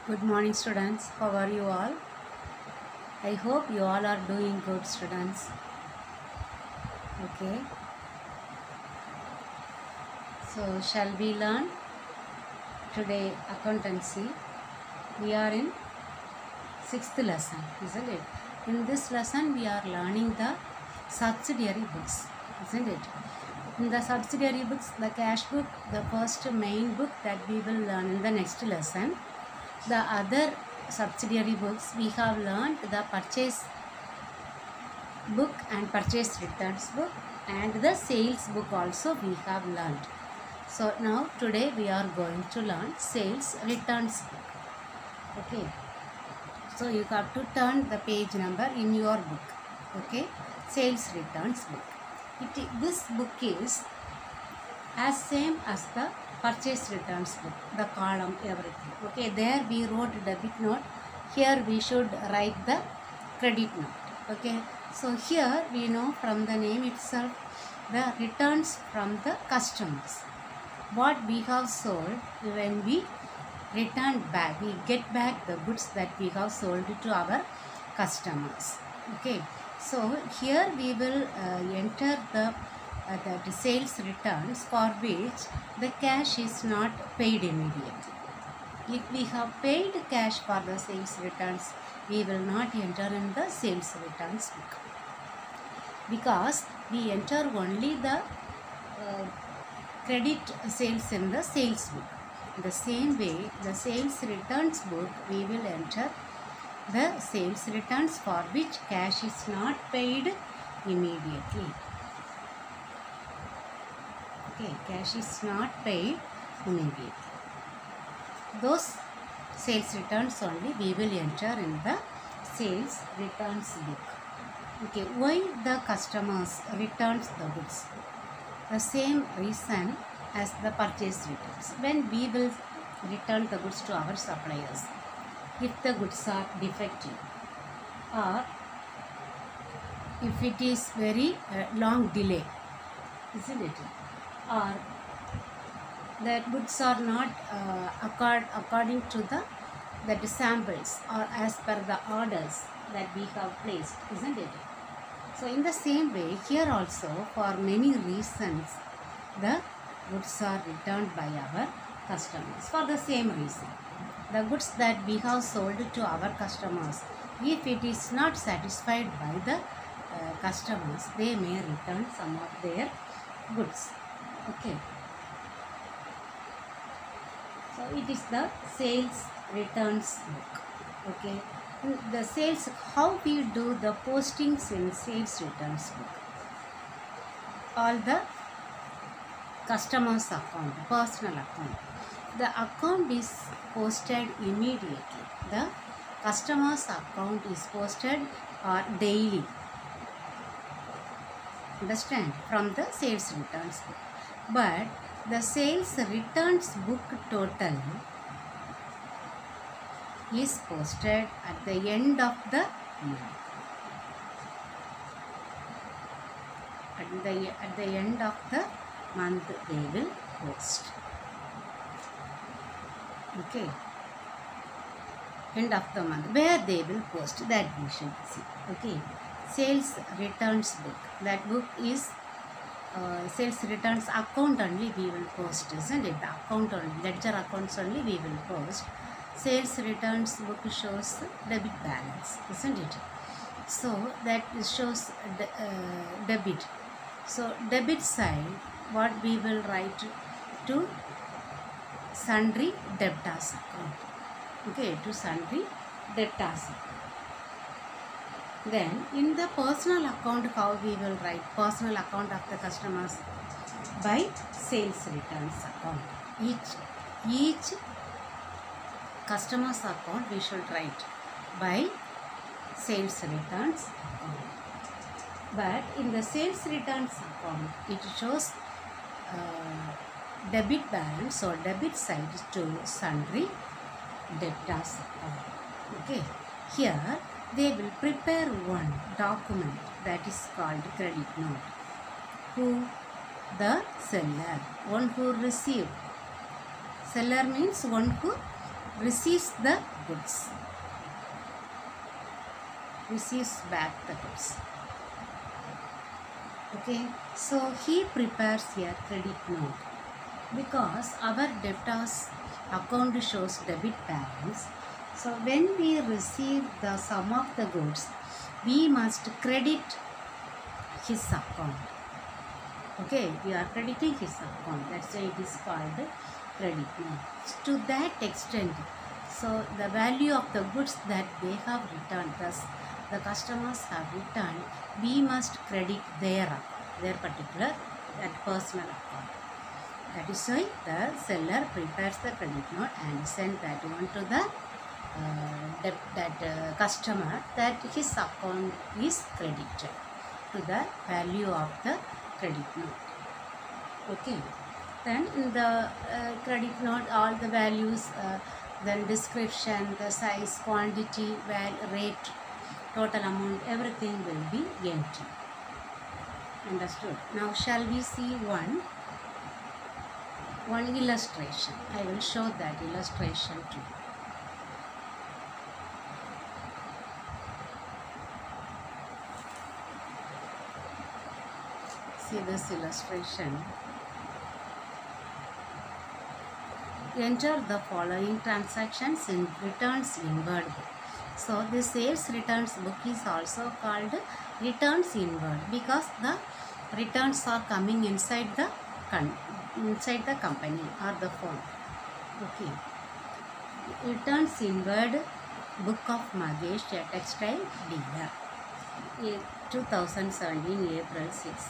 Good morning, students. How are you all? I hope you all are doing good, students. Okay. So, shall we learn today accountancy? We are in sixth lesson, isn't it? In this lesson, we are learning the subsidiary books, isn't it? In the subsidiary books, the cash book, the first main book that we will learn in the next lesson. The other subsidiary books, we have learned the purchase book and purchase returns book, and the sales book also we have learned. So now today we are going to learn sales returns book. Okay, so you have to turn the page number in your book. Okay, sales returns book. This book is as same as the purchase returns book, the column, everything. Okay, there we wrote debit note, here we should write the credit note. Okay, so here we know from the name itself the returns from the customers. What we have sold, when we return back, we get back the goods that we have sold to our customers. Okay, so here we will enter the sales returns for which the cash is not paid immediately. If we have paid cash for the sales returns, we will not enter in the sales returns book, because we enter only the credit sales in the sales book. The same way, the sales returns book, we will enter the sales returns for which cash is not paid immediately. Okay, cash is not paid immediately. Those sales returns only we will enter in the sales returns book. Okay, why the customers returns the goods? The same reason as the purchase returns. When we will return the goods to our suppliers, if the goods are defective or if it is very long delay, isn't it? Or the goods are not according to the samples or as per the orders that we have placed, isn't it? So in the same way, here also for many reasons the goods are returned by our customers for the same reason. The goods that we have sold to our customers, if it is not satisfied by the customers, they may return some of their goods. Okay. So it is the sales returns book. Okay. The sales, how we do the postings in sales returns book? All the customers account, personal account. The account is posted immediately. The customer's account is posted daily. Understand? From the sales returns book. But the sales returns book total is posted at the end of the month. At the end of the month they will post. Okay. End of the month where they will post, that we should see. Okay. Sales returns book. That book is sales returns account only we will post, isn't it? The account only, ledger accounts only we will post. Sales returns book shows debit balance, isn't it? So that shows debit. So debit side, what we will write to sundry debtors account. Okay, to sundry debtors account. Then in the personal account, how we will write personal account of the customers? By sales returns account. Each customer's account we should write by sales returns account. But in the sales returns account, it shows debit balance or debit side to sundry debtors account. Okay, here they will prepare one document that is called credit note. Who? The seller, one who received. Seller means one who receives the goods, receives back the goods. Okay, so he prepares a credit note because our debtors account shows debit balance. So when we receive the sum of the goods, we must credit his account. Okay, we are crediting his account. That's why it is called credit note. To that extent, so the value of the goods that they have returned, thus the customers have returned, we must credit their account, their particular personal account. That is why the seller prepares the credit note and sends that one to the customer, that his account is credited to the value of the credit note. Okay, then in the credit note, all the values, then description, the size, quantity, rate, total amount, everything will be empty. Understood? Now shall we see one illustration? I will show that illustration too. See this illustration. Enter the following transactions in returns inward. So the sales returns book is also called returns inward because the returns are coming inside the company or the firm. Okay. Returns inward book of Magesh, a textile dealer. 2017 April 6.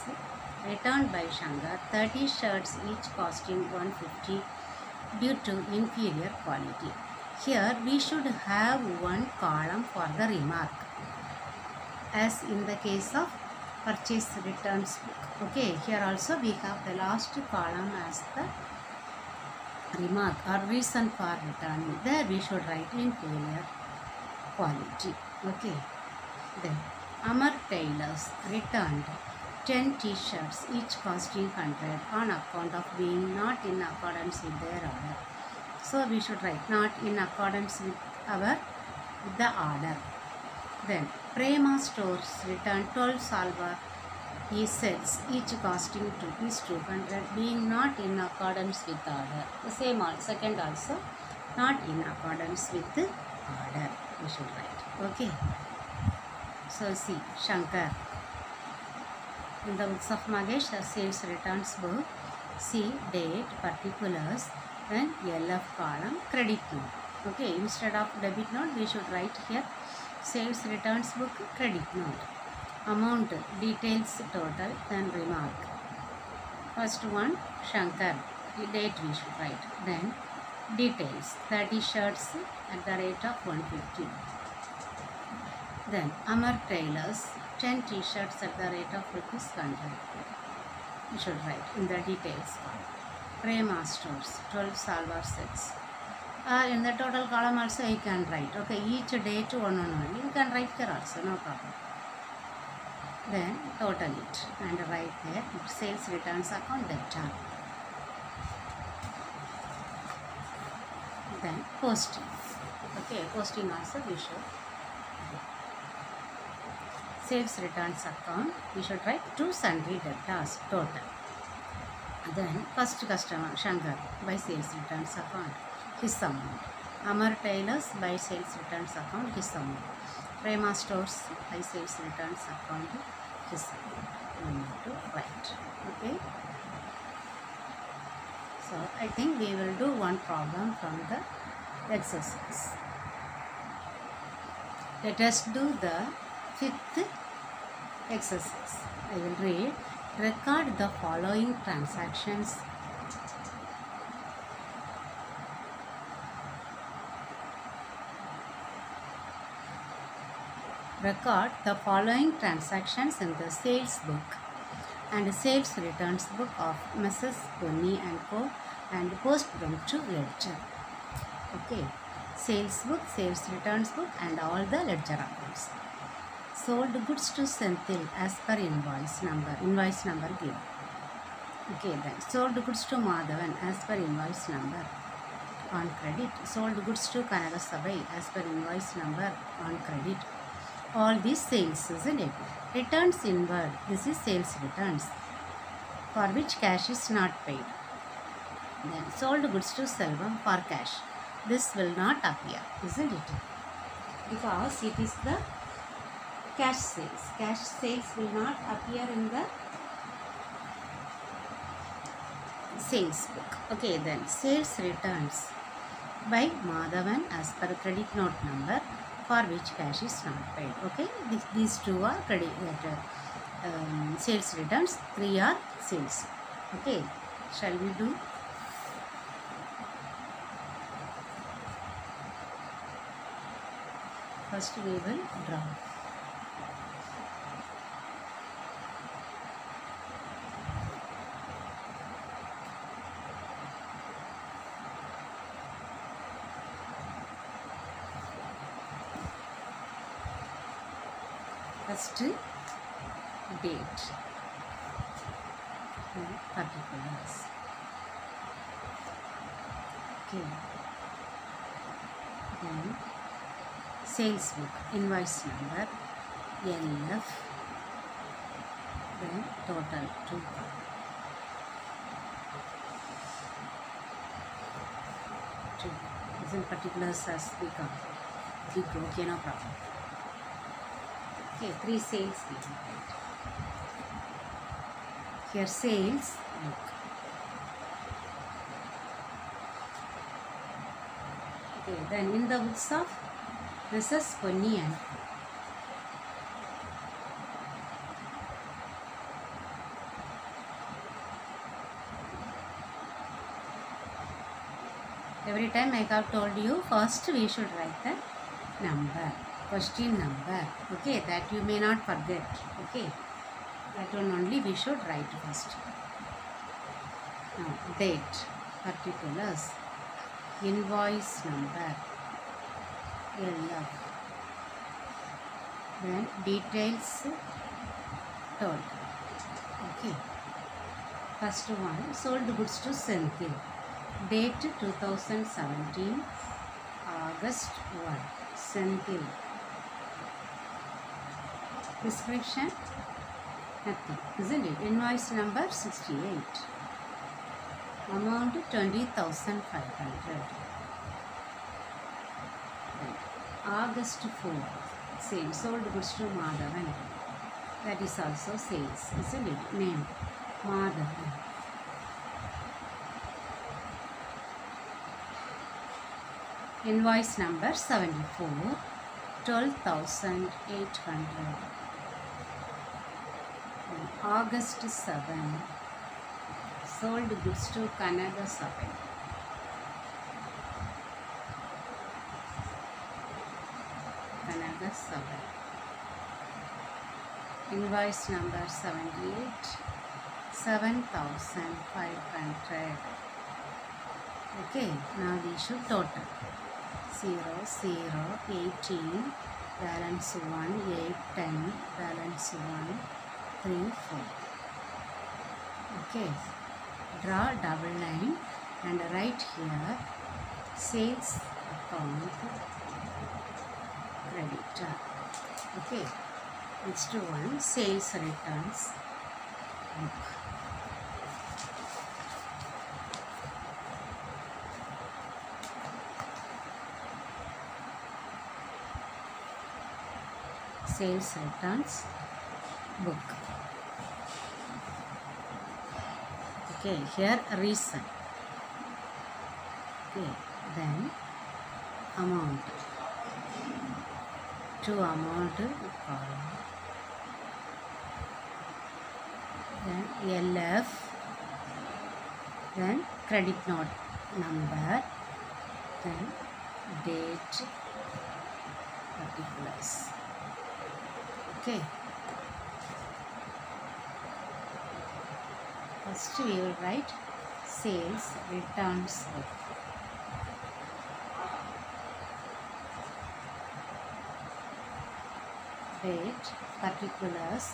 Returned by Shankar, 30 shirts each costing 150 due to inferior quality. Here we should have one column for the remark, as in the case of purchase returns book. Okay, here also we have the last column as the remark or reason for returning. There we should write inferior quality. Okay, then Amar tailors returned 10 t-shirts, each costing 100 on account of being not in accordance with their order. So we should write not in accordance with the order. Then Prema stores returned 12 salwar sets, each costing rupees 200, being not in accordance with the order. The same second also not in accordance with the order we should write. Okay. So see, Shankar. In the books of Magesh, the sales returns book, see date, particulars, then LF column, credit note. Okay, instead of debit note, we should write here sales returns book, credit note. Amount, details, total, then remark. First one, Shankar, date we should write. Then details, 30 shirts at the rate of 150. Then Amar tailors, 10 t-shirts at the rate of rupees 100. You should write in the details column. Prema stores, 12 salwar sets. In the total column also you can write. Okay, each date one. You can write here also, no problem. Then total it and write there sales returns account debtor. Then posting. Okay, posting also we should. Sales returns account, we should write 2 sundry debtors total. Then first customer Shankar by sales returns account, his amount. Amar tailors by sales returns account, his amount. Prema stores by sales returns account, his amount. We need to write. Okay. So I think we will do one problem from the exercise. Let us do the 5th exercise. I will read. Record the following transactions. Record the following transactions in the sales book and sales returns book of Mrs. Bunny and Co. and post them to ledger. Okay. Sales book, sales returns book and all the ledger accounts. Sold goods to Senthil as per invoice number given. Okay, then sold goods to Madhavan as per invoice number. on credit. Sold goods to Kanagasabai as per invoice number on credit. All these sales, isn't it? Returns inward. This is sales returns for which cash is not paid. Then sold goods to Selvam for cash. This will not appear, isn't it? Because it is the cash sales. Cash sales will not appear in the sales book. Okay, then sales returns by Madhavan as per credit note number for which cash is not paid. Okay, these two are credit sales returns, 3 are sales. Okay, shall we do? First we will draw. First date and particulars. Okay. Then sales book, invoice number, LF, then total 2. Isn't particulars as become big? Okay, no problem. Okay, 3 sales we have write. Here sales book. Okay, then in the books of Mrs. Ponniyan, every time I have told you, first we should write the number, question number. Okay, that you may not forget. Okay, that one only we should write first. Now, date, particulars, invoice number, LF, then details told. Okay, first one, sold goods to Senthil, date 2017, August 1, Senthil. Description, nothing, isn't it? Invoice number 68, amount 20,500. August 4, same, sold goods to Madhavan, that is also sales, isn't it? Name, Madhavan. Invoice number 74, 12,800. August 7, sold goods to Kanagasabai. Kanagasabai. Invoice number 78, 7,500. Okay, now we should total. 0, 0, 18, balance 1, 8, 10, balance 1, 3, 4. Okay, draw double line and write here sales account creditor. Okay, next one, sales returns book. Sales returns book. Okay, here reason. Okay, then amount. To amount column. Then LF. Then credit note number. Then date, particulars. Okay. First we will write sales returns book. Date, particulars,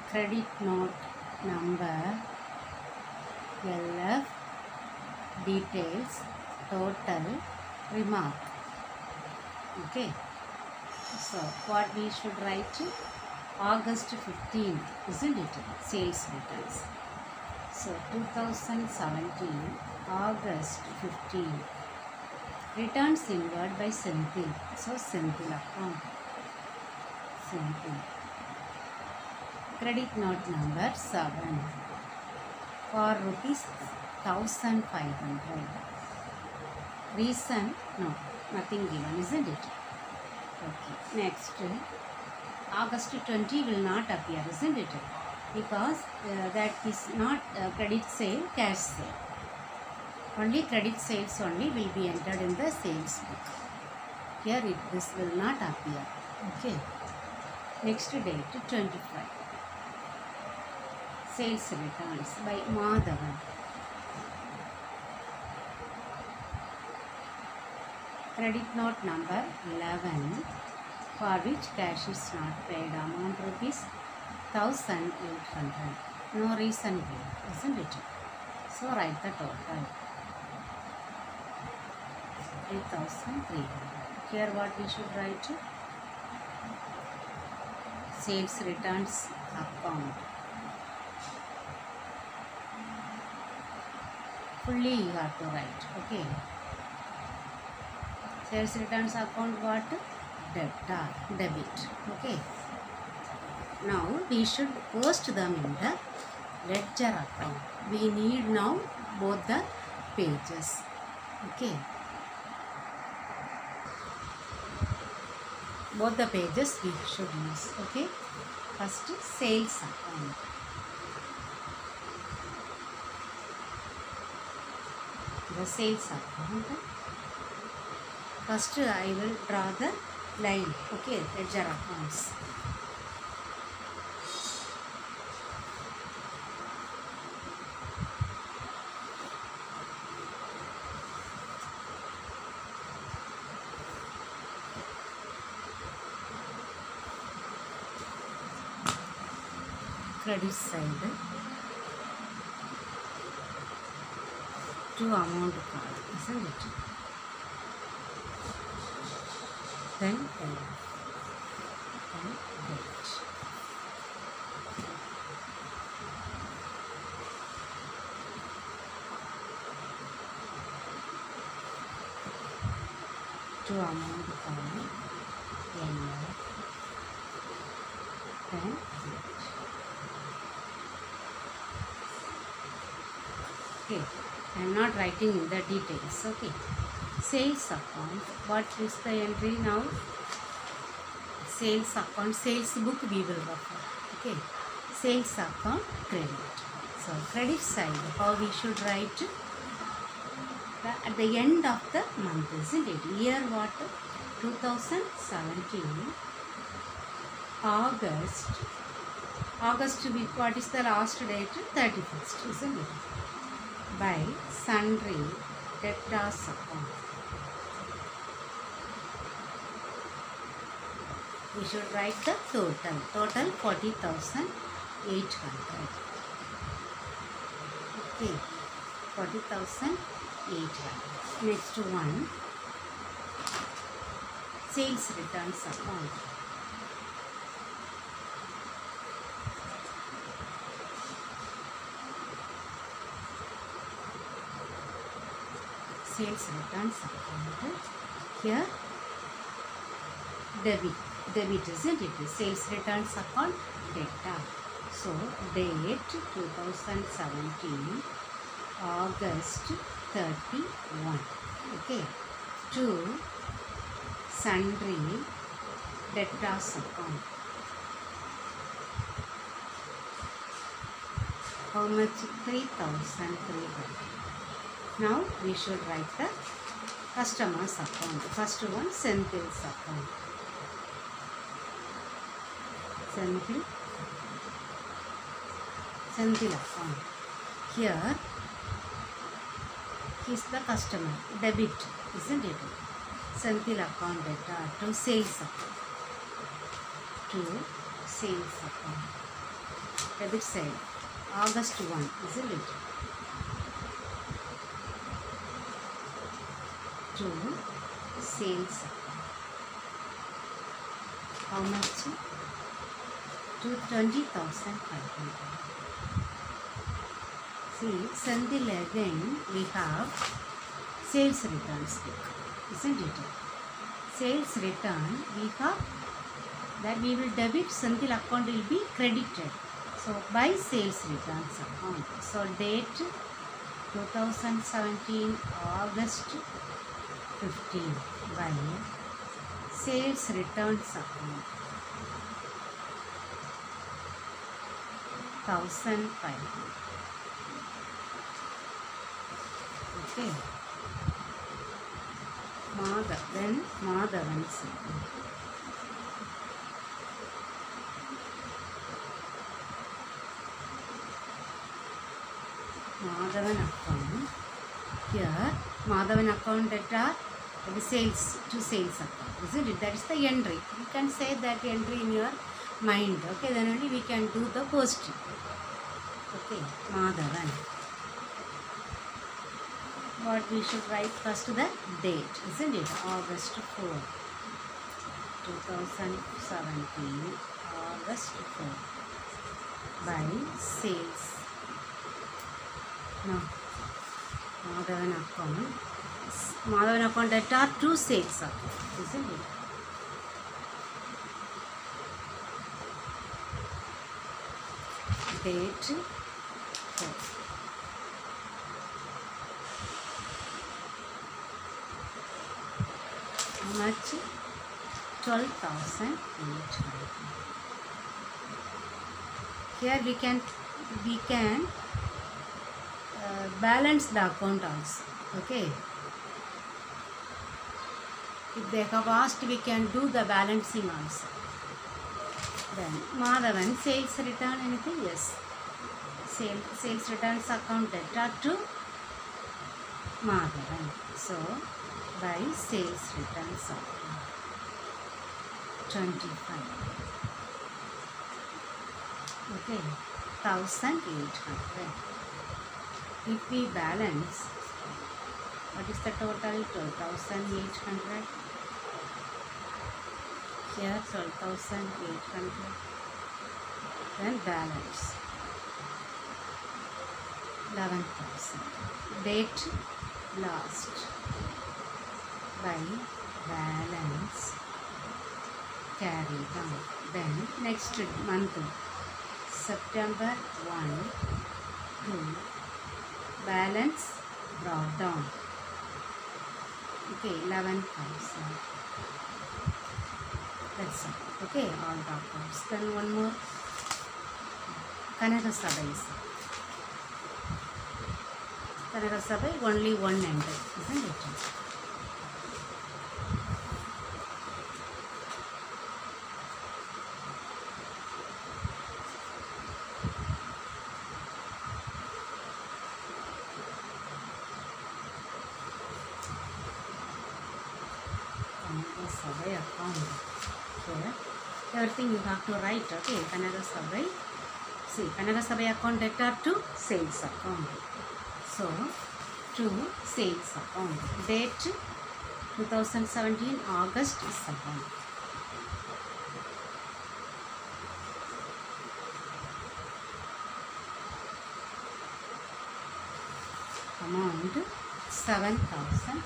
credit note number, LF, details, total, remark. Okay. So what we should write? August 15, isn't it? Sales returns. So 2017, August 15. Returns inward by Senthil. So Senthil account. Senthil. Credit note number 7 for rupees 1500. Reason? No, nothing given, isn't it? Okay. Next, August 20 will not appear, isn't it? Because that is not credit sale, cash sale. Only credit sales only will be entered in the sales book. Here this will not appear. Okay. Next date 25. Sales returns by Madhavan. Credit note number 11 for which cash is not paid. Amount rupees 1800. No reason given, isn't it? So write the total. 3300. Here what we should write? Sales returns account. Fully you have to write. Okay. Sales returns account what? Debit. Okay. Now we should post them in the ledger account. We need now both the pages. Okay. Both the pages we should use. Okay. First sales account. The sales account. First I will draw the line. Okay. Ledger accounts. Credit side to amount card, isn't it? Then date. To amount card, then date. Okay, I am not writing in the details. Okay, sales account. What is the entry now? Sales account, sales book we will refer. Okay, sales account credit. So credit side, how we should write? At the end of the month, isn't it? Year what? 2017 August. August, what is the last date? 31st, isn't it? By sundry debtors account. We should write the total. Total 40,800. Okay, 40,800. Next one, sales returns account. Sales returns account. Here debit, isn't it? Sales returns account data. So date 2017 August 31. Okay. To sundry debtors account. How much? 3,300. Now we should write the customer's account. First one, Senthil's account. Senthil account. Here he is the customer. Debit, isn't it? Senthil account data to sales account. To sales account. Debit side. August 1, isn't it? to sales account. How much? To 20,500. See, Sandil again we have sales returns book, isn't it? Sales return we have that we will debit, Sandil account will be credited. So by sales returns account. So date 2017 August 15 by sales returns account 1,500. Okay. Then Madhavan's account. Madhavan account. Here, Madhavan account data, the sales to sales account, isn't it? That is the entry. You can say that entry in your mind. Okay, then only we can do the posting. Okay, Madhavan. What we should write first, the date, isn't it? August 4, 2017, August 4, by sales. No, Madhavan account data to sales account, isn't it? Date 4. How much? 12,800. Here we can balance the account also. Okay. If they have asked, we can do the balancing also. Then Madhavan sales return anything? Yes. Sales returns account data to Madhavan. So by sales returns account 25. Okay. 1,800. If we balance, what is the total? 12,800. Here 12,800. Then balance 11,000. Date last by balance carry down. Then next month, September 1 to balance brought down. Okay, 11,000. That's all. Okay, all dropouts. Then one more. Kanaka Sabai. Kanaka Sabai, only one entry, isn't it? Sabai account. Here, everything you have to write. Okay, Kannada Sabai. See, Kannada Sabai account data to sales account. So, to sales account. Date 2017 August 7. Amount 7,000.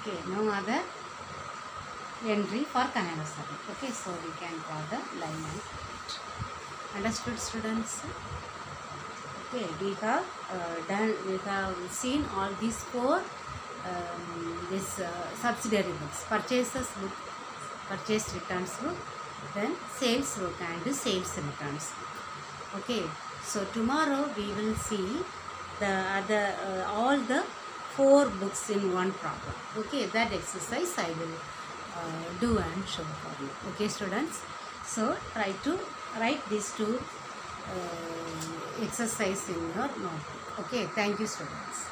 Okay, no other entry for Kannada Sabai. Okay, so we can draw the line and it. Understood, students? Okay, we have seen all these four subsidiary books: purchases book, purchase returns book, then sales book and sales returns book. Okay, so tomorrow we will see the other all the four books in one problem. Okay, that exercise I will do and show for you. Okay, students, so try to write these two exercise in your notebook. Okay, thank you, students.